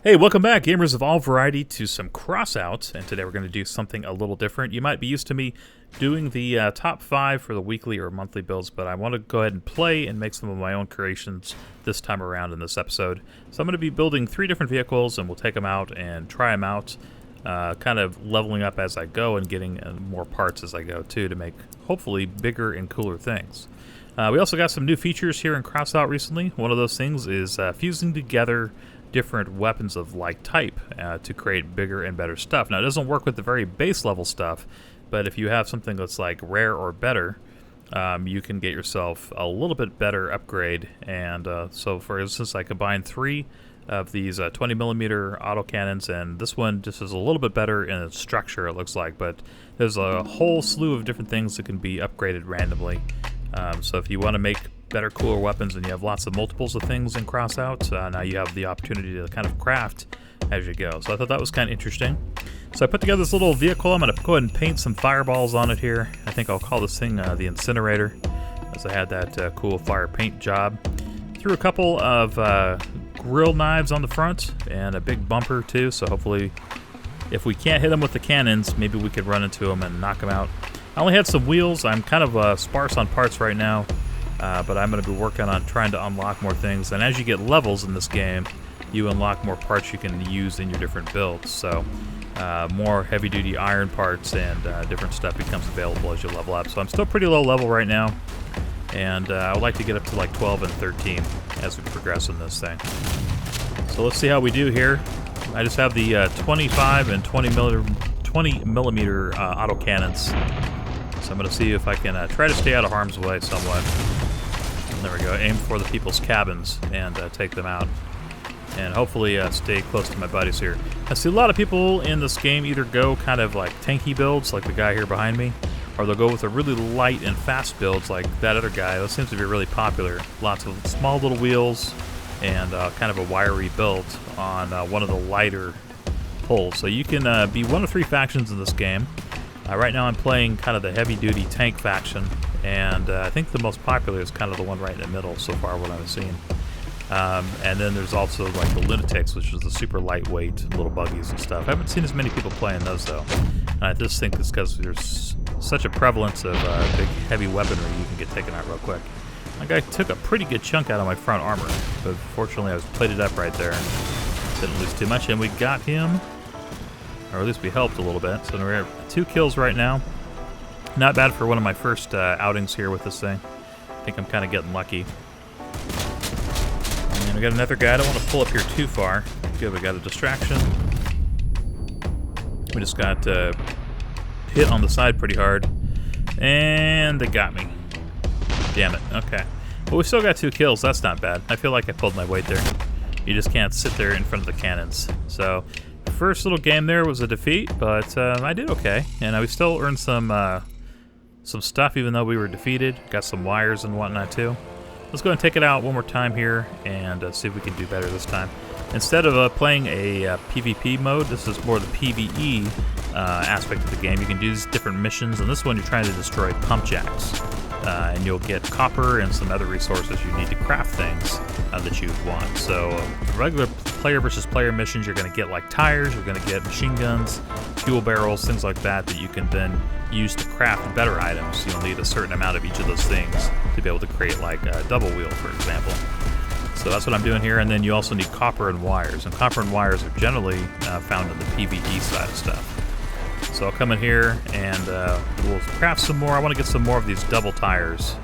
Hey, welcome back, gamers of all variety, to some Crossout, and today we're going to do something a little different. You might be used to me doing the top 5 for the weekly or monthly builds, but I want to go ahead and play and make some of my own creations this time around in this episode. So I'm going to be building 3 different vehicles, and we'll take them out and try them out, kind of leveling up as I go and getting more parts as I go, too, to make, hopefully, bigger and cooler things. We also got some new features here in Crossout recently. One of those things is fusing together different weapons of like type to create bigger and better stuff. Now, it doesn't work with the very base level stuff, but if you have something that's like rare or better, you can get yourself a little bit better upgrade. And so, for instance, I combined 3 of these 20mm autocannons, and this one just is a little bit better in its structure, it looks like, but there's a whole slew of different things that can be upgraded randomly. So if you want to make better, cooler weapons and you have lots of multiples of things in Crossout, now you have the opportunity to kind of craft as you go. So I thought that was kind of interesting. So I put together this little vehicle. I'm going to go ahead and paint some fireballs on it here. I think I'll call this thing the Incinerator, as I had that cool fire paint job. Threw a couple of grill knives on the front and a big bumper too, so hopefully if we can't hit them with the cannons, maybe we could run into them and knock them out. I only had some wheels. I'm kind of sparse on parts right now. But I'm going to be working on trying to unlock more things. And as you get levels in this game, you unlock more parts you can use in your different builds. So more heavy-duty iron parts and different stuff becomes available as you level up. So I'm still pretty low level right now. And I would like to get up to like 12 and 13 as we progress in this thing. So let's see how we do here. I just have the 25 and 20 millimeter autocannons. So I'm going to see if I can try to stay out of harm's way somewhat. There we go. Aim for the people's cabins and take them out. And hopefully stay close to my buddies here. I see a lot of people in this game either go kind of like tanky builds, like the guy here behind me, or they'll go with a really light and fast builds like that other guy. That seems to be really popular. Lots of small little wheels and kind of a wiry build on one of the lighter pulls. So you can be one of 3 factions in this game. Right now I'm playing kind of the heavy-duty tank faction, and I think the most popular is kind of the one right in the middle so far, what I've seen. And then there's also like the Lunatics, which is the super lightweight little buggies and stuff. I haven't seen as many people playing those though. And I just think it's because there's such a prevalence of big heavy weaponry you can get taken out real quick. That guy took a pretty good chunk out of my front armor, but fortunately I was plated up right there. Didn't lose too much, and we got him. Or at least we helped a little bit. So we're at 2 kills right now. Not bad for one of my first outings here with this thing. I think I'm kind of getting lucky. And we got another guy. I don't want to pull up here too far. Good, we got a distraction. We just got hit on the side pretty hard. And they got me. Damn it. Okay. But we still got 2 kills. That's not bad. I feel like I pulled my weight there. You just can't sit there in front of the cannons. So first little game there was a defeat, but I did okay, and we still earned some stuff even though we were defeated. Got some wires and whatnot too. Let's go and take it out one more time here and see if we can do better this time. Instead of playing a PvP mode, this is more the PvE aspect of the game. You can do these different missions, and this one you're trying to destroy pump jacks. And you'll get copper and some other resources you need to craft things that you want. So regular player versus player missions, you're going to get like tires, you're going to get machine guns, fuel barrels, things like that you can then use to craft better items. You'll need a certain amount of each of those things to be able to create like a double wheel, for example. So that's what I'm doing here, and then you also need copper and wires. And copper and wires are generally found in the PvE side of stuff. So I'll come in here and we'll craft some more. I want to get some more of these double tires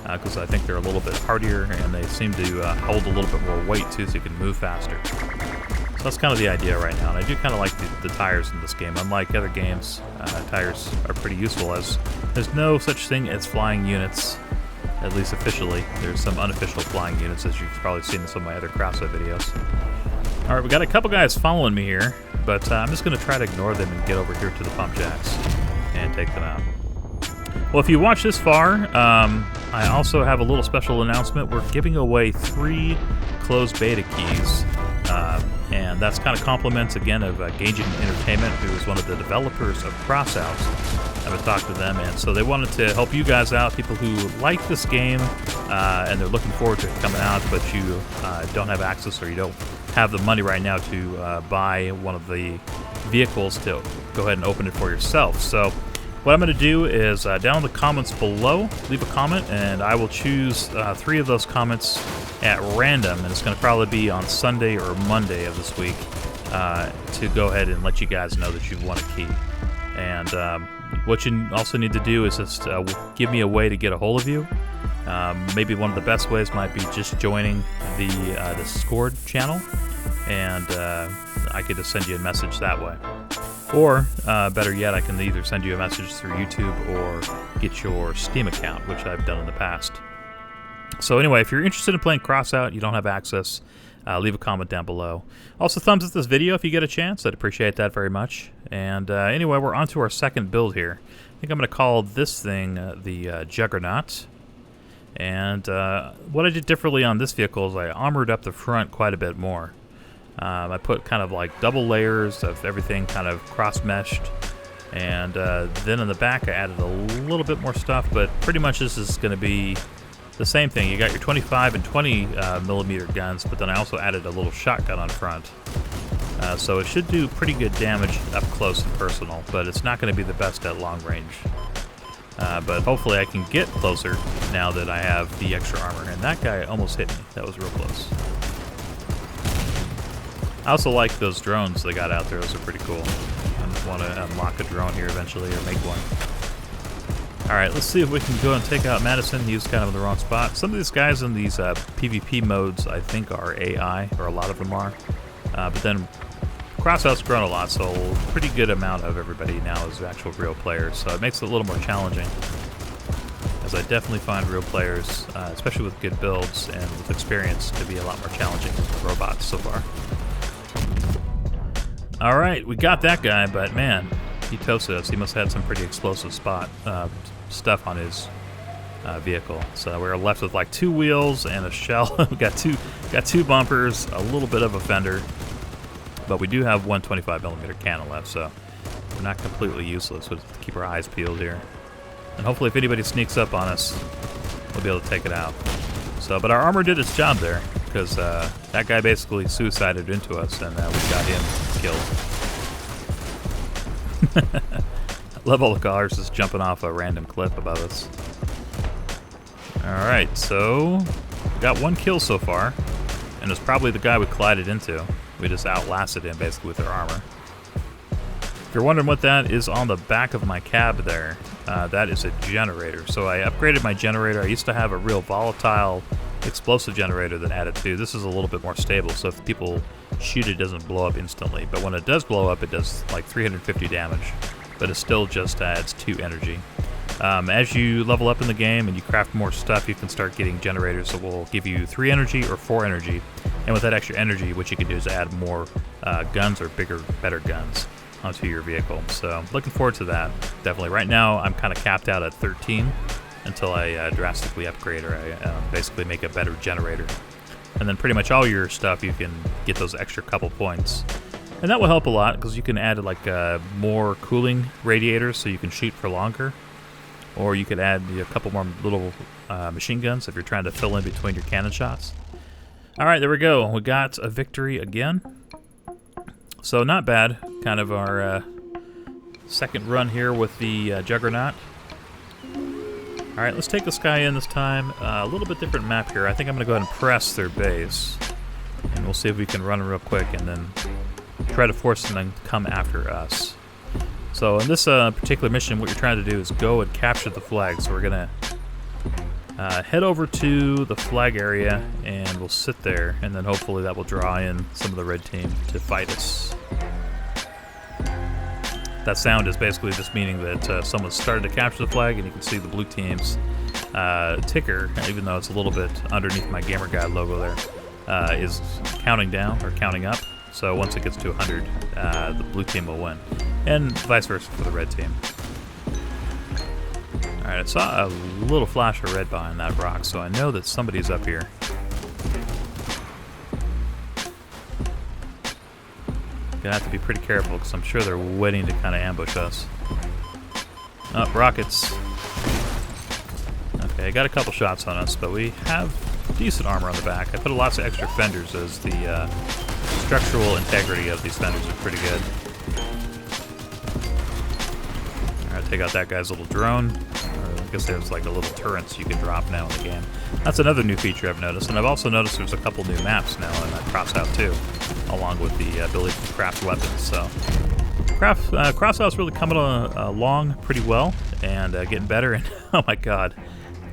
because I think they're a little bit hardier and they seem to hold a little bit more weight too, so you can move faster. So that's kind of the idea right now. And I do kind of like the tires in this game. Unlike other games, tires are pretty useful as there's no such thing as flying units, at least officially. There's some unofficial flying units, as you've probably seen in some of my other Crossout videos. All right, we got a couple guys following me here, but I'm just going to try to ignore them and get over here to the pump jacks and take them out. Well, if you watch this far, I also have a little special announcement. We're giving away 3 closed beta keys, and that's kind of compliments, again, of Gauging Entertainment, who is one of the developers of Crossout. I've talked to them, and so they wanted to help you guys out, people who like this game, and they're looking forward to it coming out, but you don't have access or you don't have the money right now to buy one of the vehicles to go ahead and open it for yourself. So what I'm going to do is down in the comments below, leave a comment, and I will choose 3 of those comments at random, and it's going to probably be on Sunday or Monday of this week to go ahead and let you guys know that you've won a key. And what you also need to do is just give me a way to get a hold of you. Maybe one of the best ways might be just joining the Discord channel, and I could just send you a message that way. Or, better yet, I can either send you a message through YouTube or get your Steam account, which I've done in the past. So anyway, if you're interested in playing Crossout, you don't have access, leave a comment down below. Also, thumbs up this video if you get a chance. I'd appreciate that very much. And anyway, we're on to our second build here. I think I'm going to call this thing the Juggernaut. And what I did differently on this vehicle is I armored up the front quite a bit more. I put kind of like double layers of everything kind of cross-meshed. And then in the back I added a little bit more stuff, but pretty much this is going to be the same thing. You got your 25 and 20 millimeter guns, but then I also added a little shotgun on front. So it should do pretty good damage up close and personal, but it's not going to be the best at long range. But hopefully I can get closer now that I have the extra armor. And that guy almost hit me. That was real close. I also like those drones they got out there. Those are pretty cool. I just want to unlock a drone here eventually, or make one. Alright, let's see if we can go and take out Madison. He was kind of in the wrong spot. Some of these guys in these PvP modes, I think, are AI, or a lot of them are. But then Crossout's grown a lot, so a pretty good amount of everybody now is actual real players. So it makes it a little more challenging, as I definitely find real players, especially with good builds and with experience, to be a lot more challenging than robots so far. Alright, we got that guy, but man, he toasted us. He must have had some pretty explosive stuff on his vehicle. So we're left with like 2 wheels and a shell. We got two bumpers, a little bit of a fender, but we do have one 25 millimeter cannon left, so we're not completely useless. We'll have to keep our eyes peeled here, and hopefully if anybody sneaks up on us, we'll be able to take it out. So, but our armor did its job there, because that guy basically suicided into us, and we got him killed. I love all the cars just jumping off a random cliff above us. Alright, so we got 1 kill so far, and it's probably the guy we collided into. We just outlasted him basically with our armor. If you're wondering what that is on the back of my cab there, that is a generator. So I upgraded my generator. I used to have a real volatile explosive generator that added 2. This is a little bit more stable, so if people shoot it, doesn't blow up instantly. But when it does blow up, it does like 350 damage, but it still just adds 2 energy. As you level up in the game and you craft more stuff, you can start getting generators that will give you 3 energy or 4 energy. And with that extra energy, what you can do is add more guns or bigger, better guns onto your vehicle. So looking forward to that, definitely. Right now, I'm kind of capped out at 13 until I drastically upgrade, or I basically make a better generator. And then pretty much all your stuff, you can get those extra couple points. And that will help a lot, because you can add like more cooling radiators so you can shoot for longer. Or you could add a couple more little machine guns if you're trying to fill in between your cannon shots. Alright, there we go. We got a victory again. So not bad. Kind of our second run here with the Juggernaut. Alright, let's take this guy in this time. A little bit different map here. I think I'm going to go ahead and press their base. And we'll see if we can run real quick and then try to force them to come after us. So in this particular mission, what you're trying to do is go and capture the flag. So we're going to head over to the flag area, and we'll sit there, and then hopefully that will draw in some of the red team to fight us. That sound is basically just meaning that someone started to capture the flag, and you can see the blue team's ticker, even though it's a little bit underneath my Gamer Guide logo there, is counting down or counting up. So once it gets to 100, the blue team will win, and vice versa for the red team. Alright, I saw a little flash of red behind that rock, so I know that somebody's up here. Gonna have to be pretty careful, because I'm sure they're waiting to kind of ambush us. Oh, rockets. Okay, got a couple shots on us, but we have decent armor on the back. I put lots of extra fenders as the structural integrity of these fenders is pretty good. Alright, take out that guy's little drone. I guess there's like a little turrets you can drop now in the game. That's another new feature I've noticed, and I've also noticed there's a couple new maps now in Crossout too, along with the ability to craft weapons. So Crossout's really coming along pretty well and getting better. And oh my god,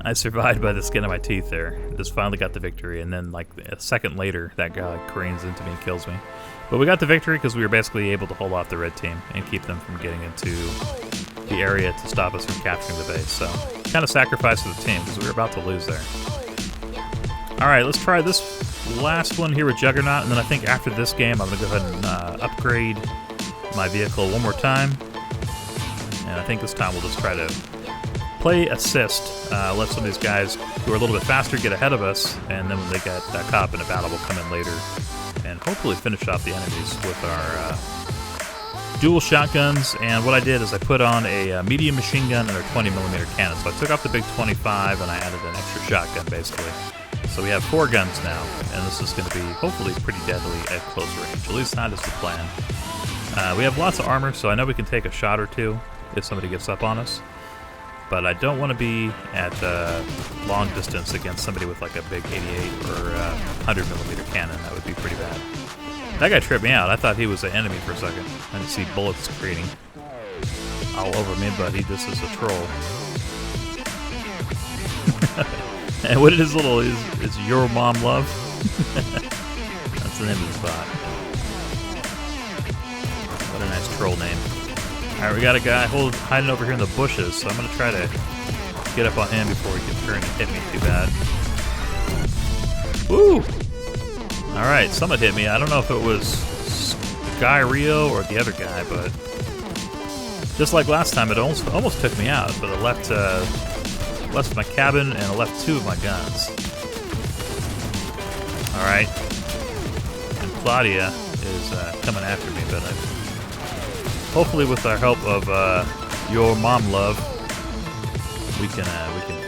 I survived by the skin of my teeth there. Just finally got the victory, and then like a second later, that guy careens into me and kills me. But we got the victory because we were basically able to hold off the red team and keep them from getting into the area to stop us from capturing the base. So kind of sacrifice for the team because we were about to lose there. Alright, let's try this last one here with Juggernaut, and then I think after this game I'm going to go ahead and upgrade my vehicle one more time. And I think this time we'll just try to play assist, let some of these guys who are a little bit faster get ahead of us, and then when they get caught up in a battle we'll come in later and hopefully finish off the enemies with our dual shotguns. And what I did is I put on a medium machine gun and a 20mm cannon. So I took off the big 25 and I added an extra shotgun basically. So we have 4 guns now, and this is going to be hopefully pretty deadly at close range. At least that is the plan. We have lots of armor, so I know we can take a shot or two if somebody gets up on us. But I don't want to be at long distance against somebody with like a big 88 or 100mm cannon. That would be pretty bad. That guy tripped me out. I thought he was an enemy for a second. I didn't see bullets creating all over me, but this is a troll. And what is little is your mom love? That's the name of the spot. What a nice troll name. Alright, we got a guy hiding over here in the bushes, so I'm going to try to get up on him before he can turn and hit me too bad. Woo! Alright, someone hit me. I don't know if it was Guy Rio or the other guy, but just like last time, it almost took me out, but it left my cabin and it left 2 of my guns. Alright. And Claudia is coming after me, but hopefully with our help of your mom love, we can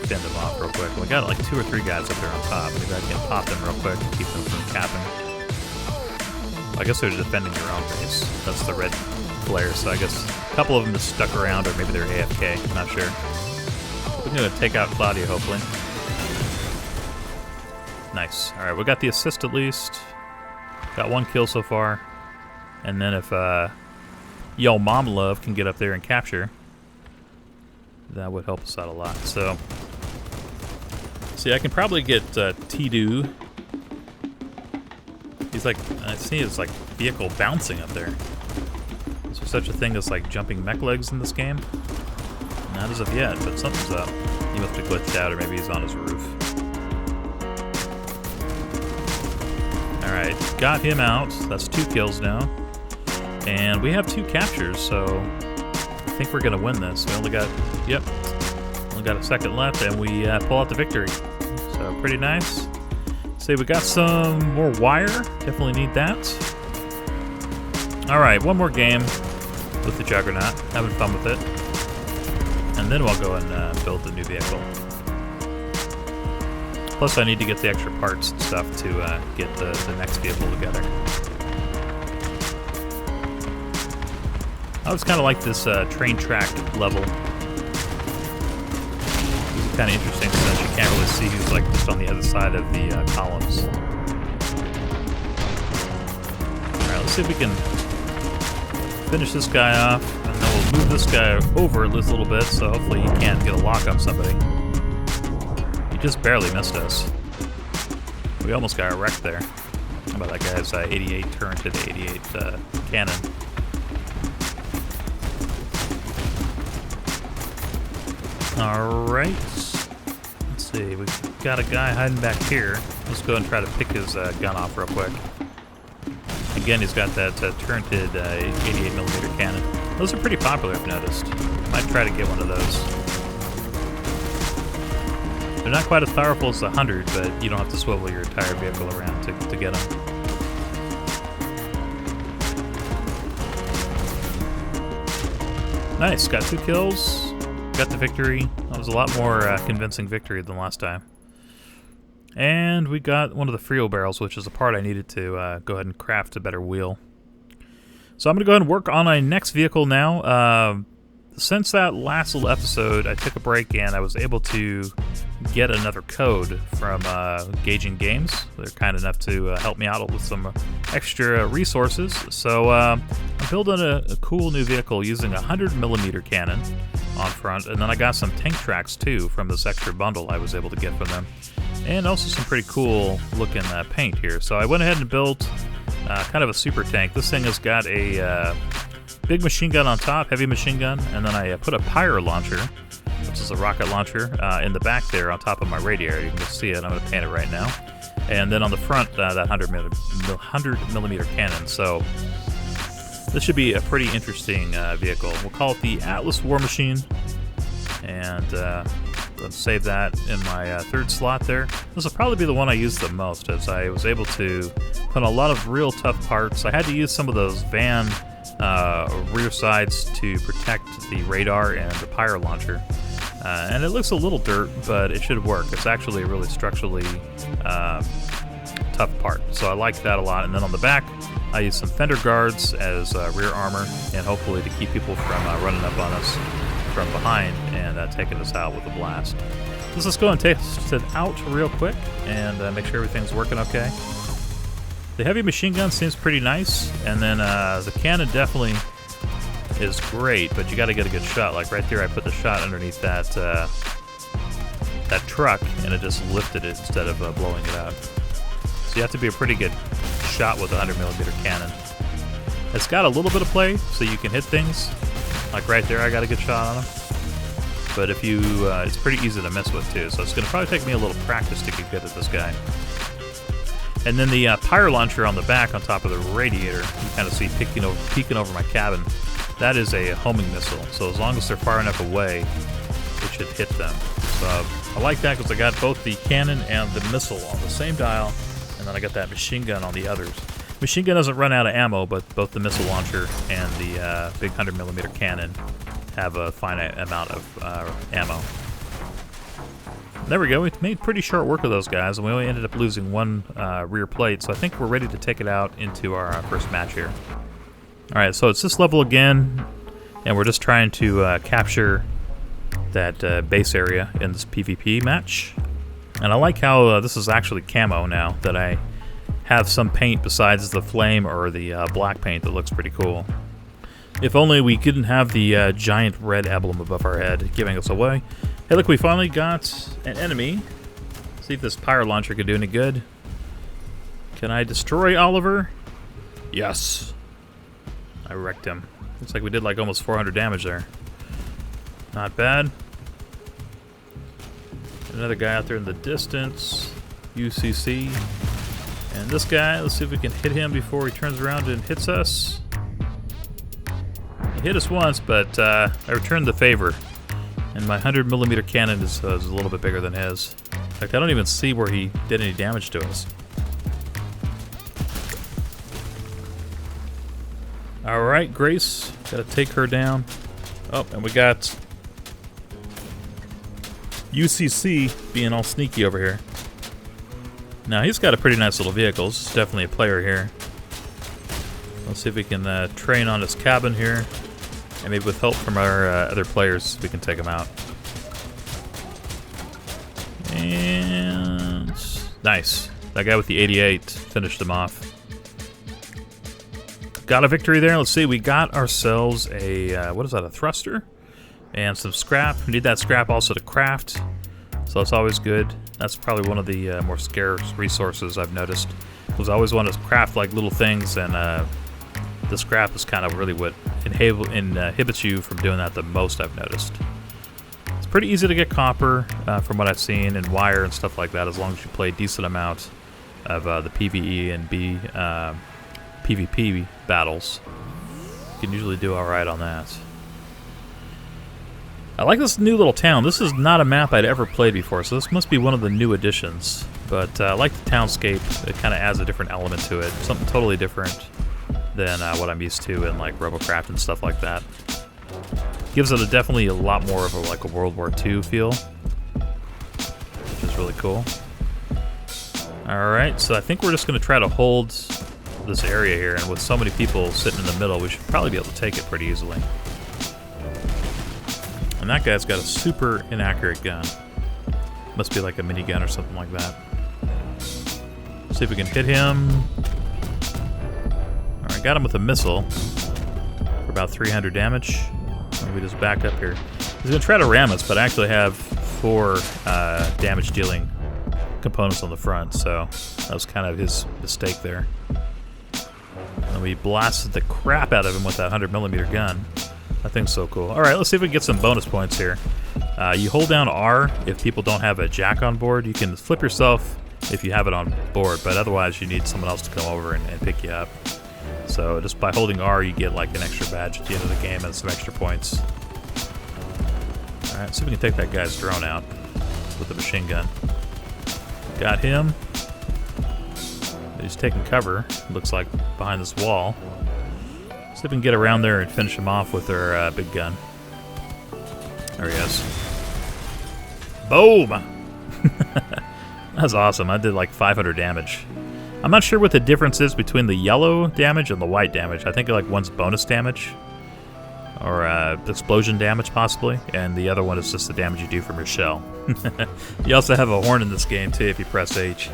fend them off real quick. We got like 2 or 3 guys up there on top. Maybe I can pop them real quick and keep them from capping. I guess they're defending their own base. That's the red flare, so I guess a couple of them just stuck around, or maybe they're AFK, not sure. We're going to take out Claudia, hopefully. Nice. Alright, we got the assist at least. Got 1 kill so far. And then if Yo Mom Love can get up there and capture, that would help us out a lot. So, see, I can probably get T-Do. He's like, I see his like vehicle bouncing up there. Is there such a thing as like jumping mech legs in this game? Not as of yet, but something's up. He must have glitched out, or maybe he's on his roof. Alright, got him out. That's 2 kills now. And we have 2 captures, so I think we're going to win this. We only got, only got a second left, and we pull out the victory. So pretty nice. See, we got some more wire. Definitely need that. Alright, 1 more game with the Juggernaut. Having fun with it. And then we'll go and build the new vehicle. Plus, I need to get the extra parts and stuff to get the next vehicle together. I was kind of like this train track level. It's kind of interesting since you can't really see who's like just on the other side of the columns. Alright, let's see if we can finish this guy off, and then we'll move this guy over this little bit, so hopefully he can't get a lock on somebody. He just barely missed us. We almost got wrecked there. How about that guy's 88 turreted 88 cannon? Alright. Let's see, we've got a guy hiding back here. Let's go and try to pick his gun off real quick. Again, he's got that turreted 88mm cannon. Those are pretty popular, I've noticed. Might try to get one of those. They're not quite as powerful as the 100, but you don't have to swivel your entire vehicle around to get them. Nice, got 2 kills. Got the victory. That was a lot more convincing victory than last time. And we got one of the Frio barrels, which is a part I needed to go ahead and craft a better wheel. So I'm going to go ahead and work on my next vehicle now. Since that last little episode, I took a break and I was able to get another code from Gauging Games. They're kind enough to help me out with some extra resources. So I'm building a cool new vehicle using a 100mm cannon on front, and then I got some tank tracks too from this extra bundle I was able to get from them, and also some pretty cool looking paint here. So I went ahead and built kind of a super tank. This thing has got a big machine gun on top, heavy machine gun, and then I put a pyro launcher, which is a rocket launcher, in the back there on top of my radiator. You can just see it. I'm going to paint it right now. And then on the front, that 100mm cannon. So this should be a pretty interesting vehicle. We'll call it the Atlas War Machine, and let's save that in my third slot there. This will probably be the one I use the most, as I was able to put a lot of real tough parts. I had to use some of those van rear sides to protect the radar and the pyro launcher, and it looks a little dirt, but it should work. It's actually a really structurally tough part, so I like that a lot. And then on the back, I use some fender guards as rear armor, and hopefully to keep people from running up on us from behind and taking us out with a blast. Let's go and test it out real quick and make sure everything's working okay. The heavy machine gun seems pretty nice, and then the cannon definitely is great, but you got to get a good shot. Like right there, I put the shot underneath that that truck, and it just lifted it instead of blowing it out. So you have to be a pretty good shot with a 100mm cannon. It's got a little bit of play, so you can hit things. Like right there, I got a good shot on him. But if you, it's pretty easy to mess with too. So it's going to probably take me a little practice to get good at this guy. And then the pyro launcher on the back on top of the radiator, you kind of see peeking over my cabin. That is a homing missile. So as long as they're far enough away, it should hit them. So I like that because I got both the cannon and the missile on the same dial, and then I got that machine gun on the others. Machine gun doesn't run out of ammo, but both the missile launcher and the big 100mm cannon have a finite amount of ammo. There we go. We made pretty short work of those guys, and we only ended up losing one rear plate, so I think we're ready to take it out into our first match here. Alright, so it's this level again, and we're just trying to capture that base area in this PvP match. And I like how this is actually camo now, that I have some paint besides the flame or the black paint that looks pretty cool. If only we couldn't have the giant red emblem above our head giving us away. Hey, look, we finally got an enemy. See if this pyro launcher can do any good. Can I destroy Oliver? Yes. I wrecked him. Looks like we did like almost 400 damage there. Not bad. Another guy out there in the distance. UCC. And this guy, let's see if we can hit him before he turns around and hits us. He hit us once, but I returned the favor. And my 100mm cannon is a little bit bigger than his. In fact, I don't even see where he did any damage to us. Alright, Grace. Gotta take her down. Oh, and we got UCC being all sneaky over here. Now, he's got a pretty nice little vehicle. This is definitely a player here. Let's see if we can train on his cabin here. And maybe with help from our other players, we can take him out. And nice. That guy with the 88 finished him off. Got a victory there. Let's see. We got ourselves a, what is that, a thruster? And some scrap. We need that scrap also to craft. So that's always good. That's probably one of the more scarce resources I've noticed. Because I always want to craft like little things, and the scrap is kind of really what inhibits you from doing that the most, I've noticed. It's pretty easy to get copper from what I've seen, and wire and stuff like that, as long as you play a decent amount of the PvE and PvP battles. You can usually do alright on that. I like this new little town. This is not a map I'd ever played before, so this must be one of the new additions. But I like the townscape. It kind of adds a different element to it. Something totally different than what I'm used to in like Robocraft and stuff like that. Gives it definitely a lot more of a World War II feel, which is really cool. Alright, so I think we're just going to try to hold this area here, and with so many people sitting in the middle, we should probably be able to take it pretty easily. And that guy's got a super inaccurate gun. Must be like a minigun or something like that. See if we can hit him. Alright, got him with a missile for about 300 damage. Maybe just back up here. He's going to try to ram us, but I actually have 4 damage dealing components on the front, so that was kind of his mistake there. And we blasted the crap out of him with that 100mm gun. That thing's so cool. Alright, let's see if we can get some bonus points here. You hold down R if people don't have a jack on board. You can flip yourself if you have it on board, but otherwise you need someone else to come over and pick you up. So just by holding R, you get like an extra badge at the end of the game and some extra points. Alright, see if we can take that guy's drone out with the machine gun. Got him. He's taking cover, looks like, behind this wall. See if we can get around there and finish him off with our big gun. There he is. Boom! That was awesome. I did like 500 damage. I'm not sure what the difference is between the yellow damage and the white damage. I think like one's bonus damage, or explosion damage possibly, and the other one is just the damage you do from your shell. You also have a horn in this game too if you press H.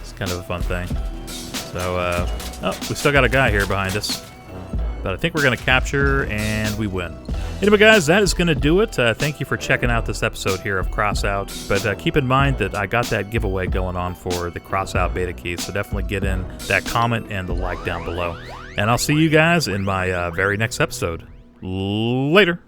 It's kind of a fun thing. So, oh, we still got a guy here behind us. But I think we're going to capture, and we win. Anyway, guys, that is going to do it. Thank you for checking out this episode here of Crossout. But keep in mind that I got that giveaway going on for the Crossout beta key, so definitely get in that comment and the like down below. And I'll see you guys in my very next episode. Later.